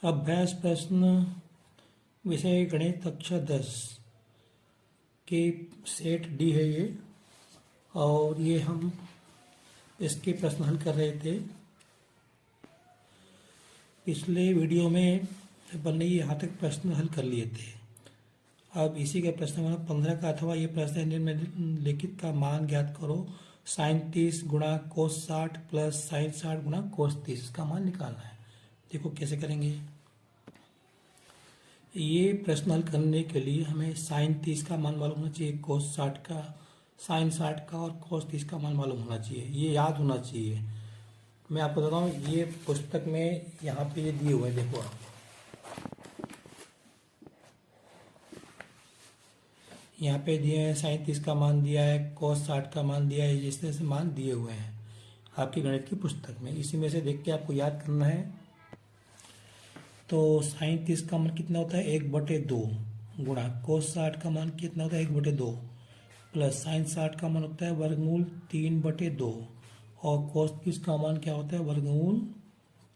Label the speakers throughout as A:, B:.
A: अभ्यास प्रश्न विषय गणित कक्षा 10 के सेट डी है ये। और ये हम इसके प्रश्न हल कर रहे थे। पिछले वीडियो में अपन ने यहाँ तक प्रश्न हल कर लिए थे। अब इसी के प्रश्न नंबर 15 का अथवा ये प्रश्न निम्नलिखित का मान ज्ञात करो। साइन 30 गुणा कोस 60 प्लस साइन 60 गुणा कोस 30 का मान निकालना है। देखो कैसे करेंगे। ये प्रश्न हल करने के लिए हमें साइन 30 का मान मालूम होना चाहिए, कोस 60 का, साइन 60 का और कोस 30 का मान मालूम होना चाहिए। ये याद होना चाहिए। मैं आपको बता रहा हूँ, ये पुस्तक में यहाँ पे ये दिए हुए हैं। देखो आप, यहाँ पे दिए हैं, साइन 30 का मान दिया है, कोस 60 का मान दिया है। इस तरह से मान दिए हुए हैं आपकी गणित की पुस्तक में। इसी में से देख के आपको याद करना है। तो साइन 30 का मान कितना होता है 1/2 गुणा कोस 60 का मान कितना होता है 1/2 प्लस साइन 60 का मान होता है वर्गमूल 3/2 और कोस 30 का मान क्या होता है वर्गमूल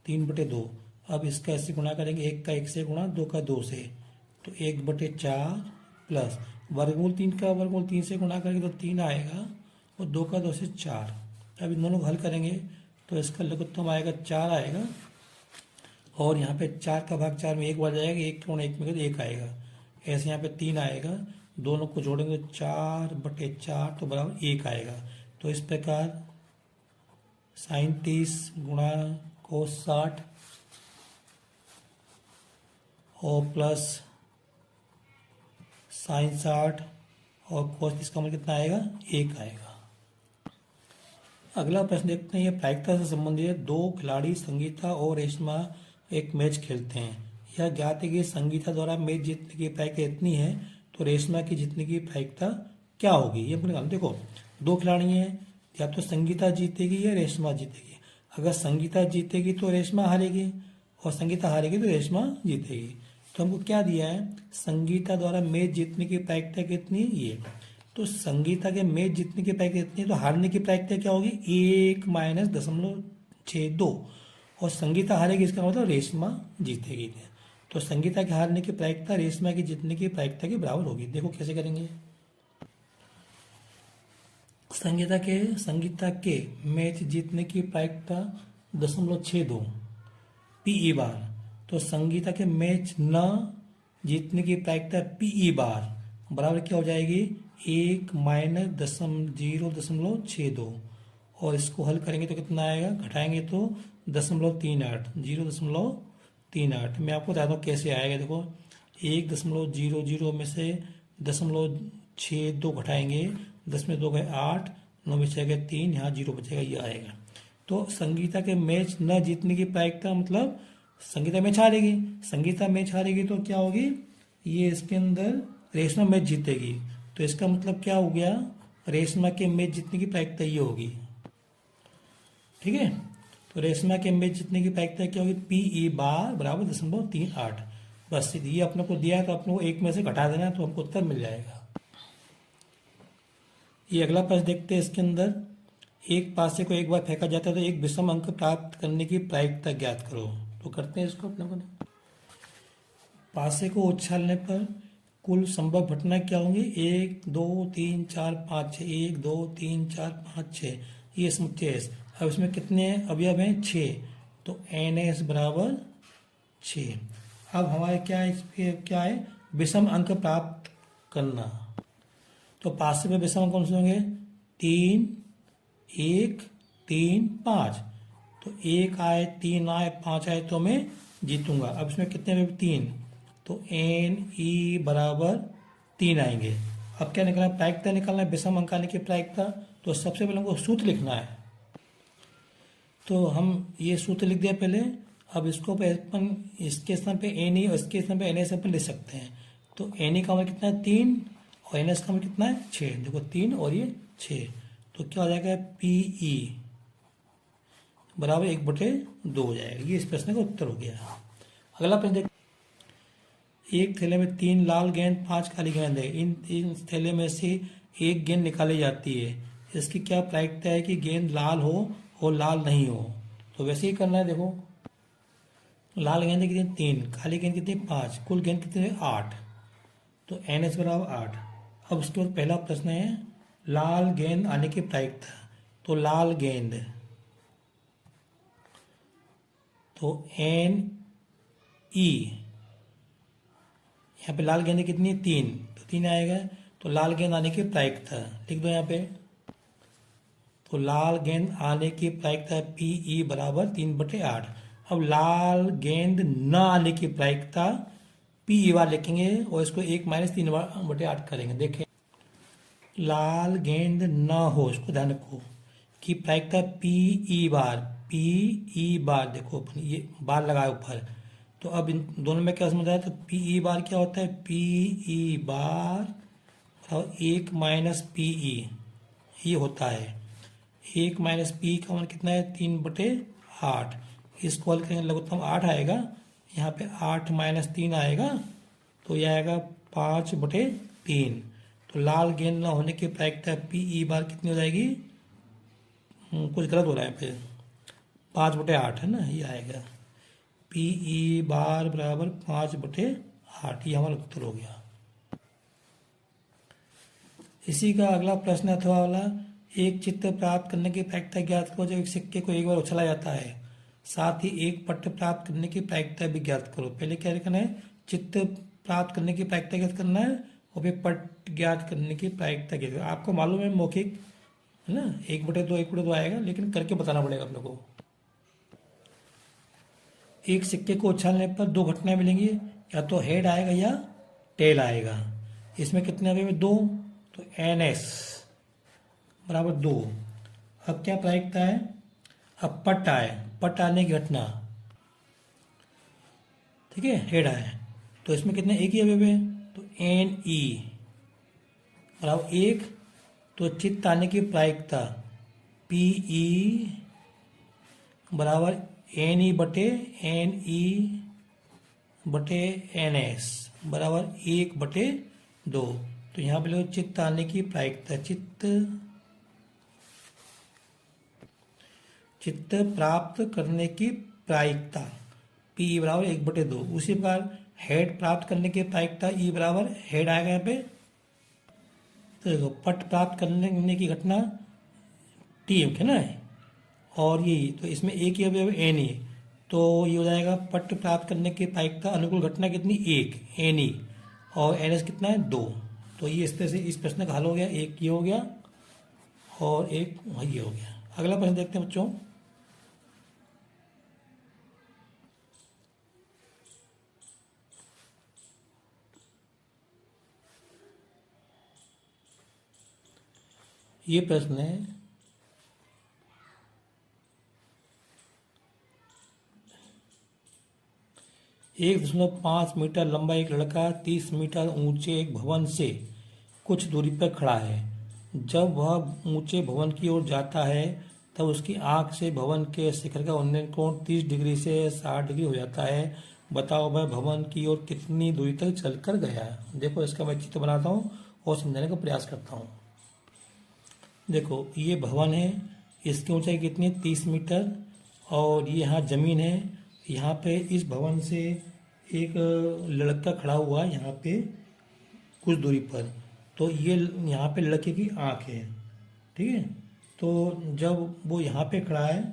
A: 3/2। अब इसका ऐसे गुणा करेंगे, 1 का 1 से गुणा, 2 का 2 से, तो 1/4 प्लस वर्गमूल 3 का वर्गमूल 3 से गुणा करेंगे तो 3 आएगा और 2 का 2 से 4। अब इन दोनों को हल करेंगे तो इसका लघुत्तम आएगा 4 आएगा और यहाँ पे 4 का भाग 4 में 1 बार जाएगा, 1 कोण 1 में 1 आएगा। ऐसे यहाँ पे 3 आएगा, दोनों को जोड़ेंगे 4/4 तो बराबर 1 आएगा। तो इस प्रकार साइन 30 गुणा कोस 60 और प्लस साइन 60 और कोस 30 का मान कितना आएगा 1 आएगा। अगला प्रश्न देखते हैं। ये प्रायिकता से संबंधित है। 2 खिलाड़ी संगीता और रेशमा एक मैच खेलते हैं। यह ज्ञात है कि संगीता द्वारा मैच जीतने की प्रायिकता इतनी है, तो रेशमा की जीतने की प्रायिकता क्या होगी। ये अपने देखो, 2 खिलाड़ी हैं, या तो संगीता जीतेगी या रेशमा जीतेगी। अगर संगीता जीतेगी तो रेशमा हारेगी और संगीता हारेगी तो रेशमा जीतेगी। तो हमको क्या दिया है, संगीता द्वारा मैच जीतने की प्रायिकता कितनी है ये। तो संगीता के मैच जीतने की प्रायिकता इतनी है, तो हारने की प्रायिकता क्या होगी 1 - 0.62 और संगीता हारेगी, इसका मतलब रेशमा जीतेगी। तो संगीता के हारने की प्रायिकता रेशमा की जीतने की प्रायिकता के बराबर होगी। देखो कैसे करेंगे। संगीता के मैच जीतने की प्रायिकता 0.62 पीई बार। तो संगीता के मैच न जीतने की प्रायिकता पीई बार बराबर क्या हो जाएगी 1 - 0.62 और इसको हल करेंगे तो कितना आएगा, घटाएंगे तो 0.38 मैं आपको बताता हूँ कैसे आएगा। देखो 1.00 में से 0.62 घटाएंगे, 10 में 2 गए 8, 9 में 6 गए 3, यहाँ 0 बचेगा, ये आएगा। तो संगीता के मैच न जीतने की प्रायिकता मतलब संगीता मैच हारेगी। संगीता मैच हारेगी तो क्या होगी, ये इसके अंदर रेशमा मैच जीतेगी। तो इसका मतलब क्या हो गया, रेशमा के मैच जीतने की प्रायिकता ये होगी। ठीक है, तो रेशमा के मैच जीतने की प्रायिकता क्या होगी पीई बार बराबर 0.38। बस ये अपने को दिया है तो अपने को 1 में से घटा देना तो हमको उत्तर मिल जाएगा। ये अगला प्रश्न देखते हैं। इसके अंदर एक पासे को एक बार फेंका जाता है तो एक विषम अंक प्राप्त करने की प्रायिकता ज्ञात करो। तो करते हैं इसको अपने को। पासे को उछालने पर कुल संभव घटना क्या होंगी 1 2 3 4 5 6, 1 2 3 4 5 6, ये समुच्चय है। अब इसमें कितने अवयव हैं 6, तो NS बराबर 6। अब हमारे क्या है विषम अंक प्राप्त करना। तो पासे पे विषम अंक कौन से होंगे 3 1 3 5। तो 1 आए 3 आए 5 आए तो मैं जीतूंगा। अब इसमें कितने में 3, तो NE बराबर 3 आएंगे। अब क्या निकलना, प्रायिकता निकालना है, विषम अंक आने की प्रायिकता। तो सबसे पहले हमको सूत्र लिखना है, तो हम ये सूत्र लिख दिया पहले। अब इसको अपन इसके स्थान पे NE और इसके स्थान पे NS अपन लिख सकते हैं। तो NE का मान कितना है 3 और NS का मान कितना है 6। देखो 3 और ये 6, तो क्या हो जाएगा PE बराबर 1/2 हो जाएगा। ये इस प्रश्न का उत्तर हो गया। अगला प्रश्न देख, एक थैले में 3 लाल गेंद 5 काली गेंद है। इन थैले में से एक गेंद निकाली जाती है। इसकी क्या प्रायिकता है कि गेंद लाल हो और लाल नहीं हो। तो वैसे ही करना है। देखो लाल गेंद कितनी 3, काली गेंद कितनी 5, कुल गेंद कितनी 8, तो NS बराबर 8। अब उसके बाद पहला प्रश्न है लाल गेंद आने की प्रायिकता, तो लाल गेंद, तो NE, यहाँ पे लाल गेंद कितनी 3, तो 3 आएगा, तो लाल गेंद आने की प्रायिकता लिख दो यहाँ पे, तो लाल गेंद आने की प्रायिकता PE बराबर 3/8। अब लाल गेंद न आने की प्रायिकता PE बार लिखेंगे और इसको 1 - 3/8 करेंगे। देखें, लाल गेंद न हो, इसको ध्यान रखो कि प्रायिकता PE बार, देखो ये बार लगाए ऊपर, तो अब इन दोनों में क्या समझ आया, तो PE बार क्या होता है, PE बार और 1 - PE ये होता है, 1 - PE का मान कितना है 3/8, इसको हल करेंगे लघुत्तम 8 आएगा, यहाँ पे 8 - 3 आएगा, तो यह आएगा 5/3। तो लाल गेंद ना होने की प्रायिकता PE बार कितनी हो जाएगी, कुछ गलत हो रहा है पे, 5/8 है ना, ये आएगा PE बार बराबर 5/8, ये हमारा उत्तर हो गया। इसी का अगला प्रश्न अथवा वाला, एक चित्र प्राप्त करने की प्रायिकता ज्ञात करो जब एक सिक्के को एक बार उछला जाता है, साथ ही एक पट्ट प्राप्त करने की प्रायिकता भी ज्ञात करो। पहले क्या करना है, चित्र प्राप्त करने की प्रायिकता ज्ञात करना है और फिर पट्ट ज्ञात करने की प्रायिकता ज्ञात करना। आपको मालूम है मौखिक है ना, 1/2 आएगा, लेकिन करके बताना पड़ेगा आप लोगों को। एक सिक्के को उछालने पर 2 घटनाएं मिलेंगी, या तो हेड आएगा या टेल आएगा। इसमें कितने आगे में 2, तो NS बराबर 2। अब क्या प्रायिकता है, अब पट्ट आए, पट्ट आने की घटना, ठीक है, हेड आए, तो इसमें कितने एक ही अवयव है, तो NE बराबर 1, तो चित्त आने की प्रायिकता PE बराबर NE/NS बराबर 1/2। तो यहाँ पे लोग चित्त आने की प्रायिकता, चित्त प्राप्त करने की प्रायिकता PE बराबर 1/2। उसी प्रकार हेड प्राप्त करने की प्रायिकता E बराबर हेड आएगा यहाँ पे, तो देखो पट प्राप्त करने की घटना T है ना, और ये तो इसमें एक ही अवयव NE, तो ये हो जाएगा पट प्राप्त करने की प्रायिकता अनुकूल घटना कितनी 1 NE, और NS कितना है 2। तो ये इस तरह से इस प्रश्न का हल हो गया, एक ये हो गया और एक ये हो गया। अगला प्रश्न देखते हैं बच्चों, ये प्रश्न है, एक 1.5 मीटर लंबा एक लड़का 30 मीटर ऊंचे एक भवन से कुछ दूरी पर खड़ा है। जब वह ऊंचे भवन की ओर जाता है तब उसकी आंख से भवन के शिखर का उन्नयन कोण 30 डिग्री से 60 डिग्री हो जाता है। बताओ वह भवन की ओर कितनी दूरी तक चलकर गया। देखो इसका मैं चित्र बनाता हूँ और समझाने का प्रयास करता हूँ। देखो ये भवन है, इसकी ऊंचाई कितनी 30 मीटर, और ये यहाँ जमीन है। यहाँ पे इस भवन से एक लड़का खड़ा हुआ है यहाँ पे कुछ दूरी पर, तो ये यहाँ पे लड़के की आँख है, ठीक है। तो जब वो यहाँ पे खड़ा है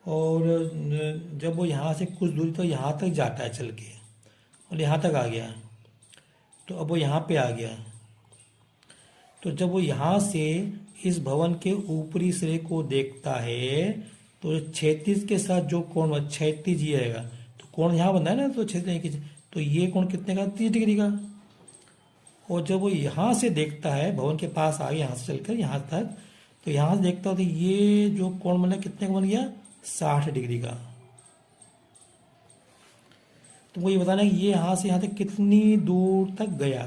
A: और जब वो यहाँ से कुछ दूरी तो यहाँ तक जाता है चल के, और यहाँ तक आ गया, तो अब वो यहाँ पे आ गया। तो जब वो यहाँ से इस भवन के ऊपरी सिरे को देखता है तो क्षैतिज के साथ जो कोण क्षैतिज ये आएगा, तो कोण यहाँ बना है ना, तो क्षैतिज, तो ये कोण कितने का 30 डिग्री का। और जब वो यहाँ से देखता है, भवन के पास आ गया यहाँ से चलकर यहाँ तक, तो यहाँ से देखता हो तो ये जो कोण बना कितने का बन गया 60 डिग्री का। तो वो ये बताना है ये यहाँ से यहाँ तक कितनी दूर तक गया,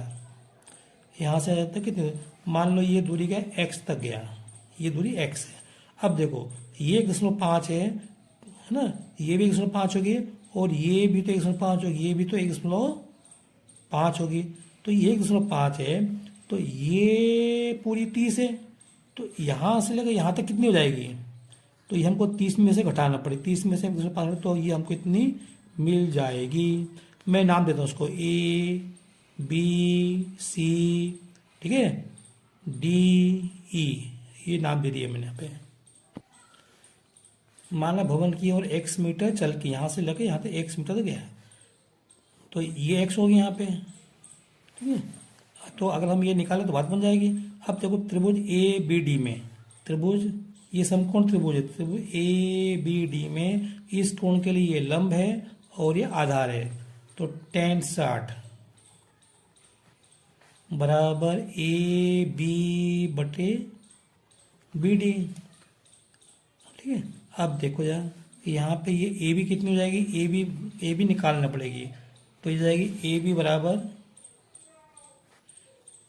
A: यहाँ से यहाँ तक कितनी, मान लो ये दूरी का x तक गया, ये दूरी x है। अब देखो ये 1.5 है ना, ये भी 1.5 होगी, और ये भी तो 1.5 होगी, ये भी तो 1.5 होगी। तो ये 1.5 है, तो ये पूरी 30 है, तो यहाँ से लेकर यहाँ तक कितनी हो जाएगी, तो ये हमको 30 में से घटाना पड़ेगी। 30 में से 1.5, तो ये हमको इतनी मिल जाएगी। मैं नाम देता हूँ उसको ए बी सी, ठीक है, डी ई, ये नाम दे दिए मैंने यहाँ पे। माना भवन की ओर x मीटर चल के यहाँ से लेके यहाँ तक x मीटर तक गया है, तो ये x होगी यहाँ पे, ठीक है। तो अगर हम ये निकालें तो बात बन जाएगी। अब देखो त्रिभुज ए बी डी में, त्रिभुज ये समकोण त्रिभुज है, त्रिभुज ए बी डी में इस कोण के लिए ये लंब है और ये आधार है, तो tan 60 बराबर ए बी बटे बी डी, ठीक है। अब देखो यार यहाँ पे ये ए बी कितनी हो जाएगी, ए बी निकालना पड़ेगी, तो ये जाएगी ए बी बराबर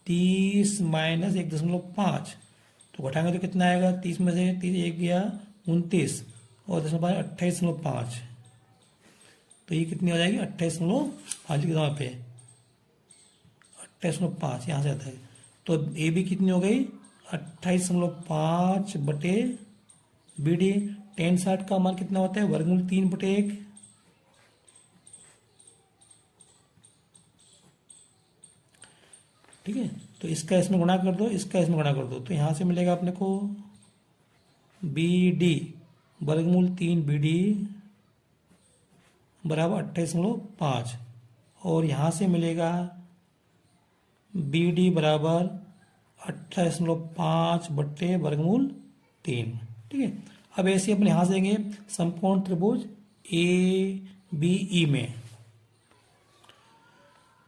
A: 30 माइनस 1.5, तो घटाएंगे तो कितना आएगा, 30 में से 30 एक गया 29 और 28.5, तो ये कितनी हो जाएगी 28.5 लिख दो वहाँ पे, 28.5 यहाँ से आता है। तो ए बी कितनी हो गई 28.5 बटे बी डी। tan 60 का मान कितना होता है, वर्गमूल 3 बटे 1, ठीक है। तो इसका इसमें गुणा कर दो, इसका इसमें गुणा कर दो, तो यहाँ से मिलेगा अपने को बी डी वर्गमूल 3 बी डी बराबर 28.5 और यहाँ से मिलेगा बी डी बराबर 28.5 बट्टे वर्गमूल 3, ठीक है। अब ऐसे अपने यहाँ से देंगे समकोण त्रिभुज ए बी ई में,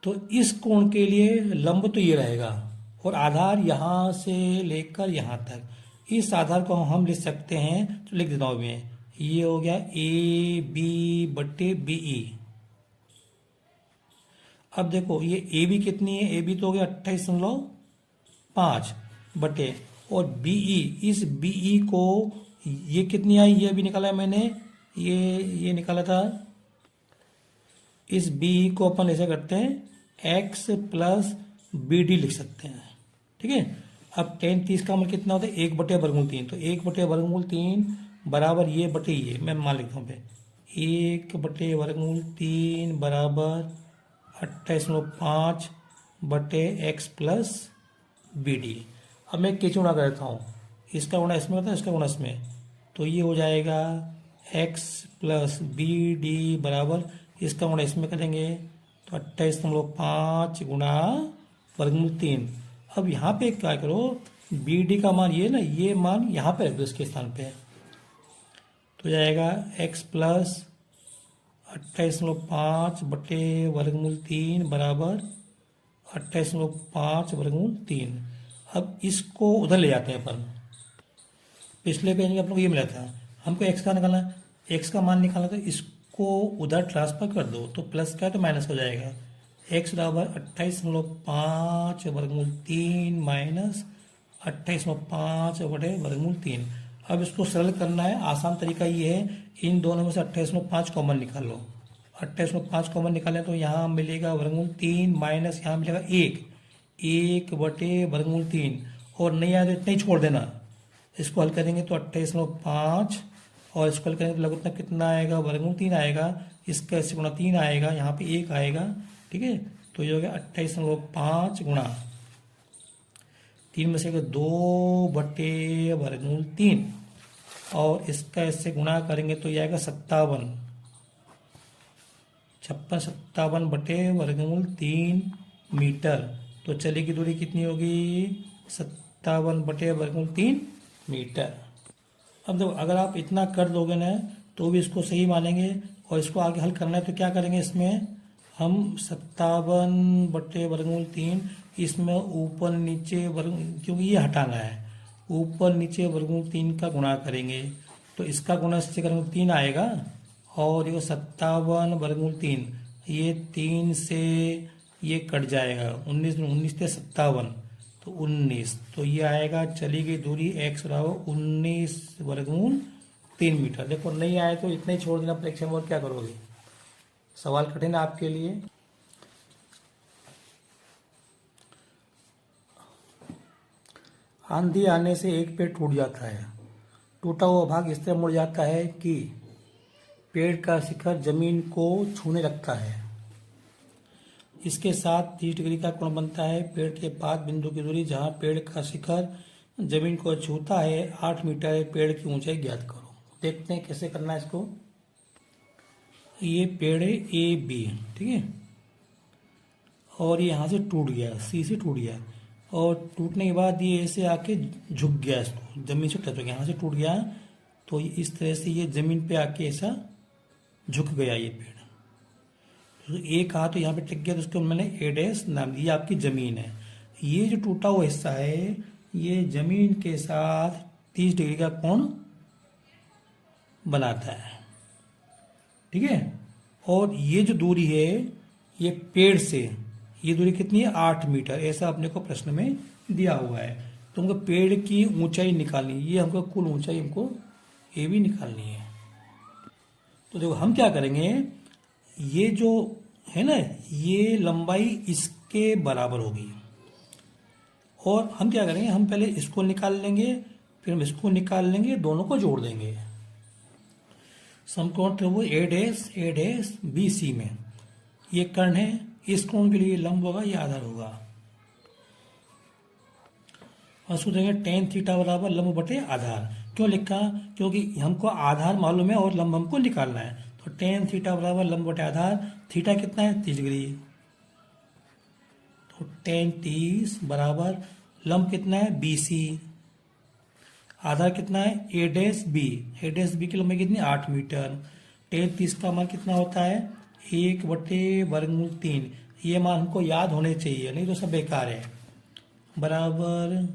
A: तो इस कोण के लिए लंब तो ये रहेगा और आधार यहाँ से लेकर यहाँ तक, इस आधार को हम लिख सकते हैं, तो लिख देता हूँ मैं, ये हो गया ए बी बट्टे बी ई। अब देखो ये ए बी कितनी है, ए बी तो हो गया 28.5 बटे, और बी ई, इस बी ई को ये कितनी आई, ये भी निकाला है मैंने, ये निकाला था। इस बी ई को अपन ऐसे करते हैं एक्स प्लस बी डी लिख सकते हैं, ठीक है। अब tan 30 का मान कितना होता है 1 बटे वर्गमूल 3, तो 1 बटे वर्गमूल 3 बराबर ये बटे ये, मैं मान लिखता हूँ पे 1 बटे वर्गमूल 3 बराबर 28.5 बटे एक्स प्लस बी डी। अब मैं कैसे गुणा कर देता हूँ, इसका गुणा इसमें होता है, इसका गुणा इसमें, तो ये हो जाएगा एक्स प्लस बी डी बराबर, इसका गुणा इसमें करेंगे तो 28.5 गुणा वर्गमूल 3। अब यहाँ पे क्या करो, बी डी का मान ये ना, ये मान यहाँ पे रख दो इसके स्थान पे, तो जाएगा एक्स प्लस 28.5 बटे वर्गमूल 3 बराबर 28.5 वर्गमूल 3। अब इसको उधर ले जाते हैं अपन, पिछले पेज में अपन को ये मिला था, हमको एक्स का निकालना, एक्स का मान निकालना, तो इसको उधर ट्रांसफर कर दो, तो प्लस का है तो माइनस हो जाएगा, एक्स बराबर 28.5 वर्गमूल 3 माइनस 28.5 बटे वर्गमूल 3। अब इसको सरल करना है, आसान तरीका ये है, इन दोनों में से 28.5 कॉमन निकाल लो, 28.5 कॉमन निकालें तो यहाँ मिलेगा वर्गमूल 3 माइनस यहाँ मिलेगा 1 बटे वर्गमूल 3, और नहीं आया तो इतना ही छोड़ देना। इसको हल करेंगे तो 28.5 और इसको हल करेंगे तो लगभग कितना आएगा, वर्गमूल 3 आएगा, इसका इससे गुणा 3 आएगा, यहाँ पे 1 आएगा, ठीक है। तो ये हो गया 28.5 गुणा 3 में से 2 बटे वर्गमूल 3, और इसका इससे गुणा करेंगे तो ये आएगा 57 बटे वर्गमूल 3 मीटर। तो चले की दूरी कितनी होगी, 57 बटे वर्गमूल 3 मीटर। अब देखो अगर आप इतना कर दोगे ना तो भी इसको सही मानेंगे, और इसको आगे हल करना है तो क्या करेंगे, इसमें हम 57 बटे वर्गमूल 3, इसमें ऊपर नीचे वर्ग, क्योंकि ये हटाना है, ऊपर नीचे वर्गमूल 3 का गुणा करेंगे, तो इसका गुणा इससे करेंगे 3 आएगा, और ये 57 वर्गमूल 3, ये 3 से ये कट जाएगा, 19 से 57 तो 19, तो ये आएगा, चली गई दूरी एक्स बराबर 19 वर्गमूल 3 मीटर। देखो नहीं आए तो इतना ही छोड़ देना परीक्षा में, और क्या करोगे, सवाल कठिन है आपके लिए। आंधी आने से एक पेड़ टूट जाता है, टूटा हुआ भाग इस तरह मुड़ जाता है कि पेड़ का शिखर जमीन को छूने लगता है। इसके साथ 30 डिग्री का कोण बनता है। पेड़ के पाद बिंदु की दूरी जहां पेड़ का शिखर जमीन को छूता है 8 मीटर है। पेड़ की ऊंचाई ज्ञात करो। देखते हैं कैसे करना है इसको। ये पेड़ है ए बी, ठीक है, और ये यहाँ से टूट गया, सी से टूट गया, और टूटने के बाद ये ऐसे आके झुक गया, इसको जमीन से टच हो गया, यहाँ से टूट गया, तो इस तरह से ये जमीन पे आके ऐसा झुक गया ये पेड़। तो एक हाथ तो यहाँ पे टिक गया, तो उसको मैंने ए डैश नाम दिया। आपकी जमीन है। ये जो टूटा हुआ हिस्सा है ये जमीन के साथ 30 डिग्री का कोण बनाता है, ठीक है। और ये जो दूरी है ये पेड़ से, ये दूरी कितनी है 8 मीटर, ऐसा अपने को प्रश्न में दिया हुआ है। तो हमको पेड़ की ऊंचाई निकालनी है। ये हमको कुल ऊंचाई हमको ये भी निकालनी है। तो देखो हम क्या करेंगे, ये जो है ना ये लंबाई इसके बराबर होगी, और हम क्या करेंगे, हम पहले इसको निकाल लेंगे, फिर हम इसको निकाल लेंगे, दोनों को जोड़ देंगे। समकोण त्रिभुज ए डैश बी सी में ये कर्ण है, इस कोण के लिए लंब होगा, ये आधार होगा। और उसको देंगे tan थीटा बराबर लंब बटे आधार। क्यों लिखा, क्योंकि हमको आधार मालूम है और लंब हमको निकालना है। तो tan थीटा बराबर लंब बटे आधार। थीटा कितना है 30 डिग्री, तो tan 30 बराबर लंब कितना है BC, आधार कितना है ए डैश बी की लंबाई कितनी 8 मीटर। tan 30 का मान कितना होता है 1/√3। ये मान हमको याद होने चाहिए, नहीं तो सब बेकार है। बराबर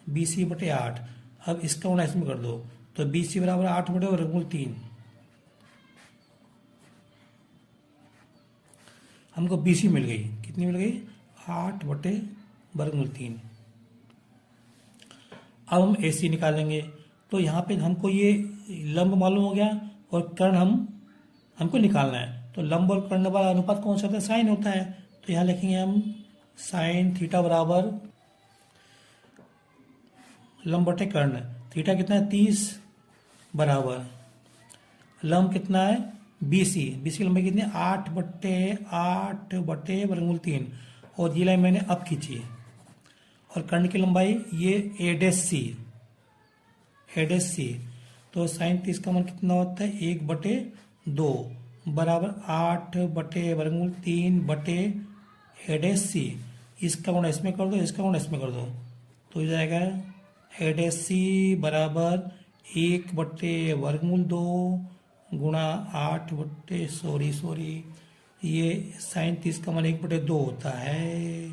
A: BC/8। अब इसका गुणा इसमें कर दो, तो BC बराबर 8/√3। हमको BC मिल गई, कितनी मिल गई 8/√3। अब हम AC निकालेंगे। तो यहाँ पे हमको ये लंब मालूम हो गया और कर्ण हमको निकालना है। तो लंब और कर्ण वाला अनुपात कौन सा होता है, साइन होता है। तो यहाँ लिखेंगे हम साइन थीटा बराबर लंब बटे कर्ण। थीटा कितना है 30 बराबर लंब कितना है BC की लंबाई कितनी है 8/√3। और ये लाइन मैंने अब खींची। और कर्ण की लंबाई ये ए डैश सी। तो साइन 30 का मान कितना होता है 1/2 बराबर 8/√3 बटे ए डैश सी। इसका गुणा इसमें कर दो, इसका गुणा इसमें कर दो, तो हो जाएगा ए डैश सी बराबर 1/√2 गुणा 8 ये साइन 30 का मान 1/2 होता है,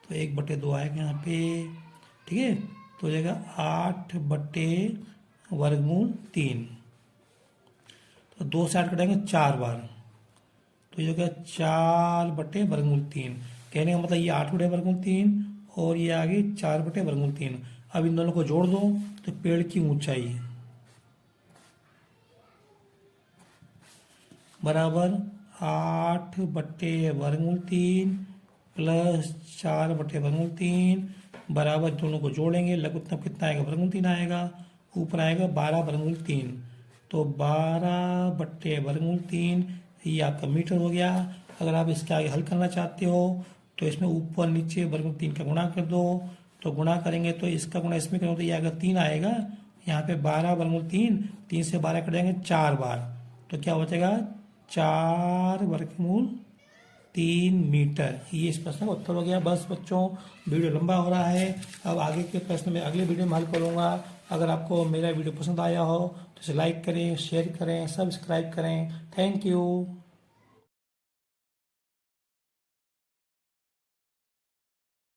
A: तो 1/2 आएगा यहाँ पे, ठीक है। तो हो जाएगा 8/√3। तो 2 से 8 कटेंगे 4 बार, तो ये हो गया 4/√3। कहने का मतलब ये 8/√3 और ये आ गई 4/√3। अब इन दोनों को जोड़ दो, तो पेड़ की ऊंचाई बराबर 8/√3 प्लस 4/√3 बराबर, दोनों को जोड़ेंगे, लघुत्तम कितना आएगा 3 आएगा, ऊपर आएगा 12/√3। तो 12/√3 ये आपका मीटर हो गया। अगर आप इसके आगे हल करना चाहते हो तो इसमें ऊपर नीचे √3 का गुणा कर दो। तो गुणा करेंगे तो इसका गुणा इसमें करेंगे तो ये आएगा 3 आएगा। यहाँ पे 12/√3, 3 से 12 कटेंगे 4 बार, तो क्या हो जाएगा 4/√3 मीटर। ये इस प्रश्न का उत्तर हो गया। बस बच्चों, वीडियो लंबा हो रहा है, अब आगे के प्रश्न में अगले वीडियो में हल करूँगा। अगर आपको मेरा वीडियो पसंद आया हो तो इसे लाइक करें, शेयर करें, सब्सक्राइब करें। Thank you.